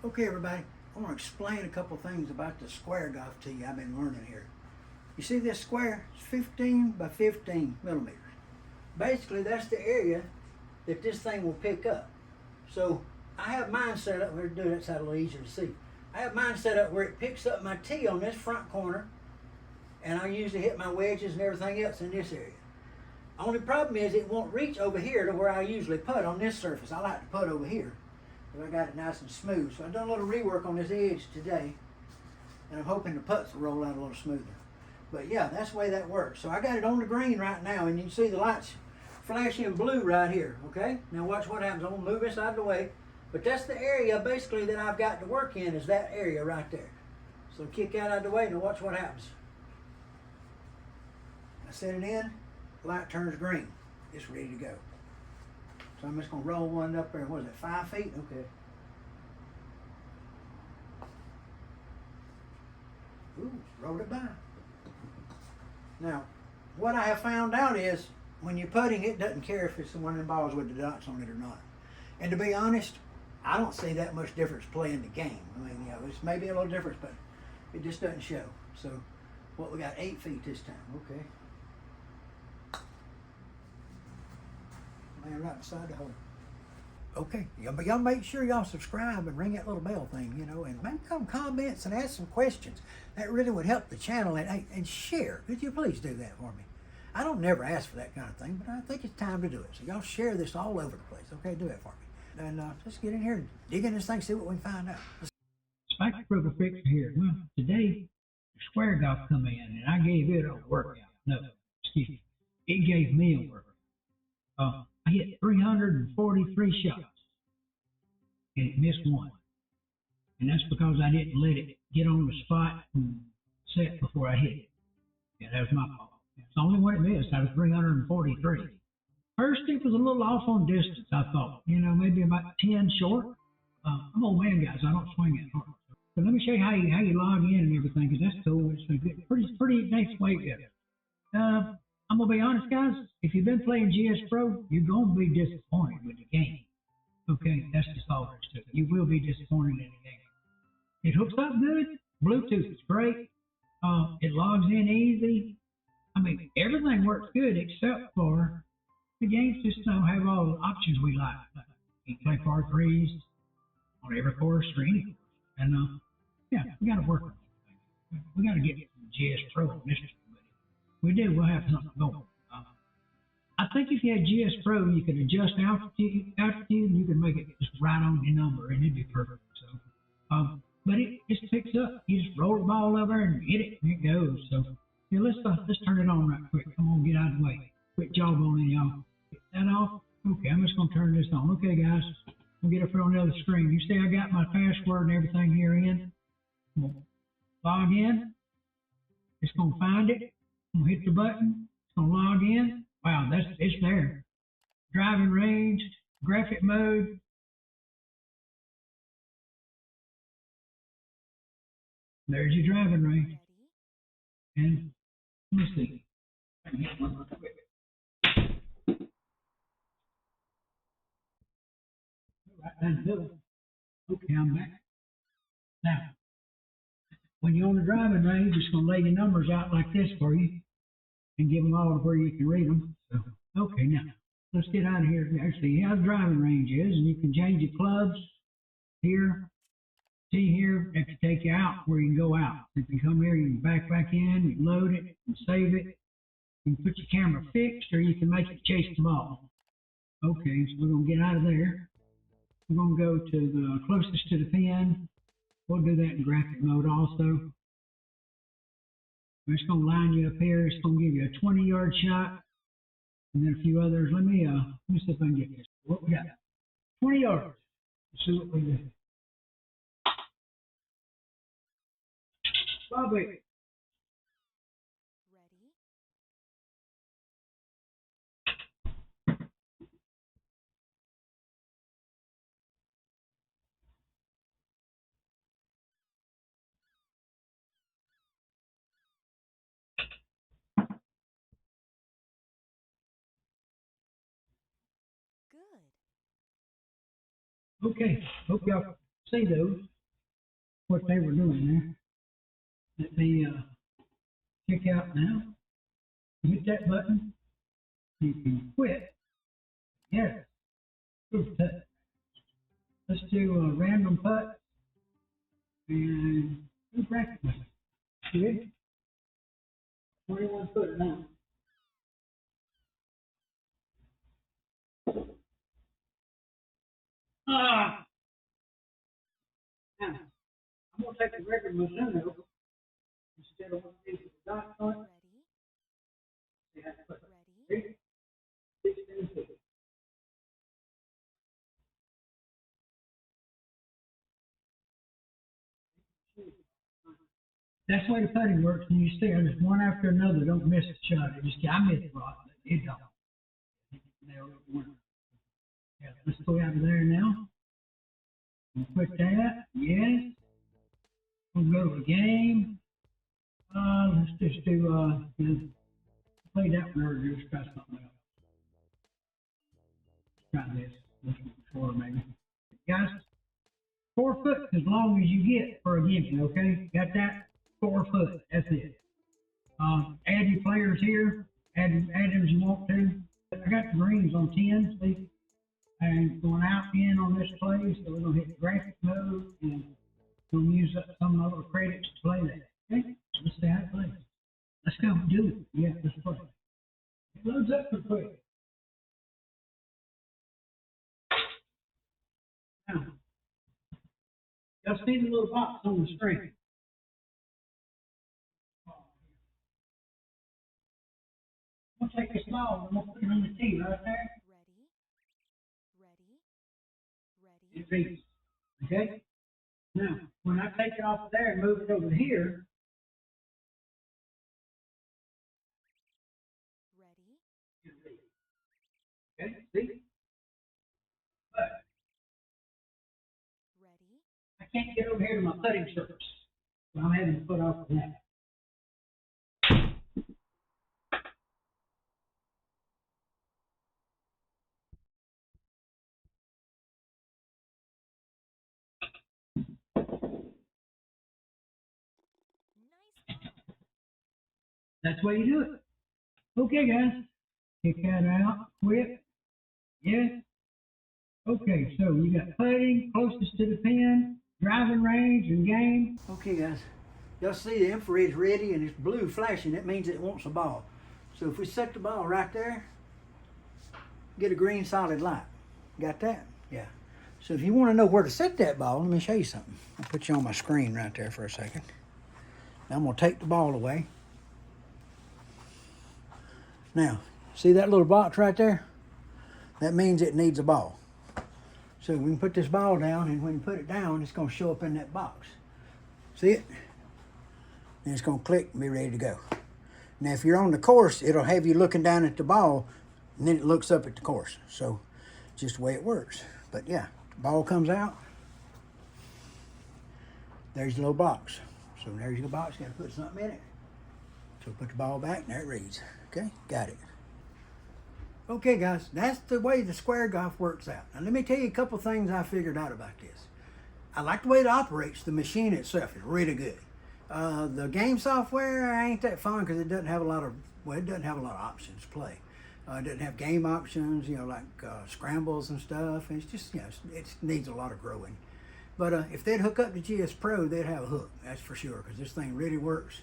Okay, everybody, I want to explain a couple things about the square golf tee I've been learning here. You see this square? It's 15 by 15 millimeters. Basically, that's the area that this thing will pick up. So I have mine set up, we're doing it so it's a little easier to see. I have mine set up where it picks up my tee on this front corner, and I usually hit my wedges and everything else in this area. Only problem is it won't reach over here to where I usually putt on this surface. I like to putt over here. I got it nice and smooth. So I've done a little rework on this edge today, and I'm hoping the putts will roll out a little smoother. But yeah, that's the way that works. So I got it on the green right now, and you can see the lights flashing blue right here, okay? Now watch what happens. I'm gonna move this out of the way. But that's the area basically that I've got to work in, is that area right there. So kick that out of the way, and watch what happens. I set it in, light turns green. It's ready to go. So I'm just going to roll one up there. What is it, 5 feet? Okay. Ooh, rolled it by. Now, what I have found out is when you're putting, it doesn't care if it's one of them balls with the dots on it or not. And to be honest, I don't see that much difference playing the game. I mean, you know, it's maybe a little difference, but it just doesn't show. So, what we got, 8 feet this time. Okay. Man, right beside the hole. Okay, but y'all make sure y'all subscribe and ring that little bell thing, you know, and make some comments and ask some questions. That really would help the channel, and share. Could you please do that for me? I don't never ask for that kind of thing, but I think it's time to do it. So y'all share this all over the place. Okay, do it for me. And let's get in here and dig in this thing, see what we can find out. Spike Frugal Fixer here. Well, today, the square golf come in, and I gave it a workout. No, excuse me. It gave me a workout. I hit 343 shots, and it missed one. And that's because I didn't let it get on the spot and set before I hit it. Yeah, that was my fault. It's the only one it missed out of 343. First, it was a little off on distance, I thought. You know, maybe about 10 short. I'm old man, guys. I don't swing that hard. So let me show you how you log in and everything, because that's cool. It's a pretty nice way to go. I'm going to be honest, guys. If you've been playing GS Pro, you're going to be disappointed with the game. Okay, that's just all there is to it. You will be disappointed in the game. It hooks up good. Bluetooth is great. It logs in easy. I mean, everything works good except for the games just don't have all the options we like. You can play par threes on every course or any course. And yeah, we got to work on it. We got to get GS Pro on this. We do. We'll have something going. I think if you had GS Pro, you could adjust altitude, and you could make it just right on your number, and it'd be perfect. So, but it just picks up. You just roll the ball over and hit it, and it goes. So, yeah, let's turn it on right quick. Come on, get out of the way. Quit jawboning, y'all. Get that off. Okay, I'm just gonna turn this on. Okay, guys, we'll get up here on the other screen. You see, I got my password and everything here in. Log in. It's gonna find it. I'm gonna hit the button. It's gonna log in. Wow, it's there. Driving range, graphic mode. There's your driving range. And let me see. I can hit one real quick. Right down the middle. Okay, I'm back. Now, when you're on the driving range, it's gonna lay your numbers out like this for you, and give them all to where you can read them. So, okay, now, let's get out of here. Actually, how the driving range is, and you can change your clubs here. See here, if you take you out where you can go out. If you come here, you can back in, you can load it, and save it. You can put your camera fixed, or you can make it chase the ball. Okay, so we're going to get out of there. We're going to go to the closest to the pin. We'll do that in graphic mode also. It's going to line you up here. It's going to give you a 20-yard shot, and then a few others. Let me see if I can get this. What we got? 20 yards. Let's see what we do. Bobby. Ready? Good. Okay, hope y'all see those. what they were doing there. Let me check out now. Hit that button. You can quit. Yeah. Good touch. Let's do a random putt and do bracket with it. Okay? 21 footer now. Ah! Now, I'm going to take the record Mizuno instead of one of these dots on it. See how to put it. Ready? 16 feet. That's the way the putting works, and you see, just one after another, don't miss the shot. I missed a lot, but it don't. Nailed it one. Yeah, let's go out of there now. We'll quit that. Yes. We'll go to the game. Let's just do, play that one earlier. Let's try something else. Let's try this. This one before, maybe. Guys, 4 foot as long as you get for a gimme, okay? Got that? 4 foot. That's it. Add your players here. Add them as you want to. I got the greens on 10, see? And going out in on this play, so we're going to hit graphic mode and we'll use up some of our credits to play that. Okay? So let's see how it plays. Let's go do it. Yeah, let's play. It loads up pretty quick. Now, y'all see the little box on the screen? I'm going to take this ball and I'm going to put it on the tee right there. It reads. Okay? Now, when I take it off of there and move it over here, it reads. Okay? See? But I can't get over here to my putting surface. So I'm having to put off of that. That's the way you do it. Okay, guys. Kick that out. Quit. Yes. Okay, so you got putting, closest to the pin, driving range, and game. Okay, guys. Y'all see the infrared's ready and it's blue flashing. That means it wants a ball. So if we set the ball right there, get a green solid light. Got that? Yeah. So if you want to know where to set that ball, let me show you something. I'll put you on my screen right there for a second. Now I'm going to take the ball away. Now, see that little box right there? That means it needs a ball. So we can put this ball down, and when you put it down, it's going to show up in that box. See it? And it's going to click and be ready to go. Now, if you're on the course, it'll have you looking down at the ball, and then it looks up at the course. So, just the way it works. But yeah, the ball comes out. There's the little box. So there's your box. Got to put something in it. So put the ball back, and there it reads. Okay, got it. Okay, guys, that's the way the square golf works out. Now, let me tell you a couple things I figured out about this. I like the way it operates. The machine itself is really good. The game software, I ain't that fond because it doesn't have a lot of, well, it doesn't have a lot of options to play. It doesn't have game options, you know, like scrambles and stuff. And it's just, you know, it needs a lot of growing. But if they'd hook up to GS Pro, they'd have a hook, that's for sure, because this thing really works.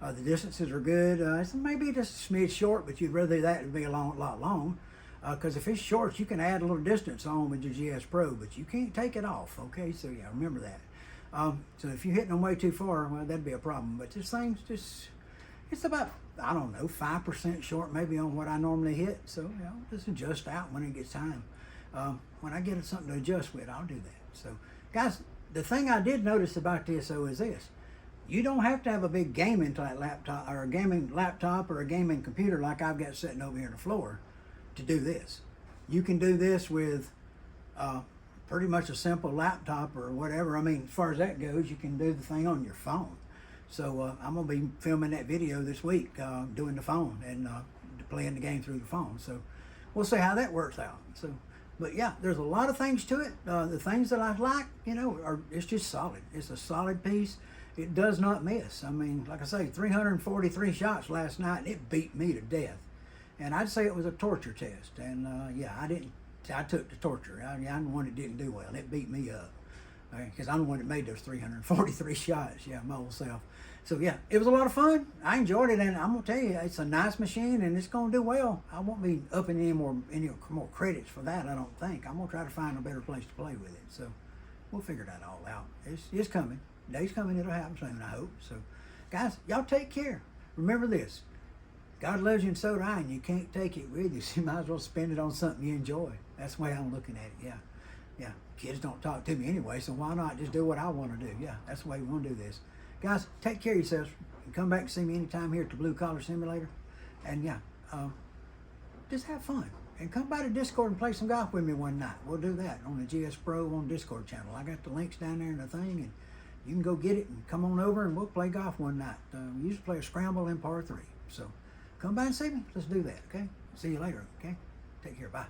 The distances are good. It's maybe just a smidge short, but you'd rather that would be a lot long. Because if it's short, you can add a little distance on with your GS Pro, but you can't take it off, okay? So yeah, remember that. So if you're hitting them way too far, well, that'd be a problem. But this thing's just, it's about, I don't know, 5% short maybe on what I normally hit. So, you know, just adjust out when it gets time. When I get something to adjust with, I'll do that. So, guys, the thing I did notice about this, though, is this. You don't have to have a big gaming type laptop or a gaming laptop or a gaming computer like I've got sitting over here on the floor to do this. You can do this with pretty much a simple laptop or whatever. I mean, as far as that goes, you can do the thing on your phone. So I'm going to be filming that video this week, doing the phone and playing the game through the phone. So we'll see how that works out. So But yeah, there's a lot of things to it. The things that I like, you know, it's just solid. It's a solid piece. It does not miss. I mean, like I say, 343 shots last night, and it beat me to death. And I'd say it was a torture test. And yeah, I took the torture. I'm the one that didn't do well. It beat me up. Because I'm the one that made those 343 shots, yeah, my old self. So yeah, it was a lot of fun. I enjoyed it, and I'm gonna tell you, it's a nice machine, and it's gonna do well. I won't be upping any more credits for that. I don't think. I'm gonna try to find a better place to play with it. So we'll figure that all out. It's coming. Day's coming. It'll happen soon, I hope. So guys, y'all take care. Remember this: God loves you, and so do I. And you can't take it with you. So you might as well spend it on something you enjoy. That's the way I'm looking at it. Yeah. Yeah, kids don't talk to me anyway, so why not just do what I want to do? Yeah, that's the way we want to do this. Guys, take care of yourselves. And come back and see me anytime here at the Blue Collar Simulator. And yeah, just have fun. And come by to Discord and play some golf with me one night. We'll do that on the GS Pro on Discord channel. I got the links down there in the thing, and you can go get it and come on over and we'll play golf one night. We usually play a scramble in par 3. So come by and see me. Let's do that, okay? See you later, okay? Take care. Bye.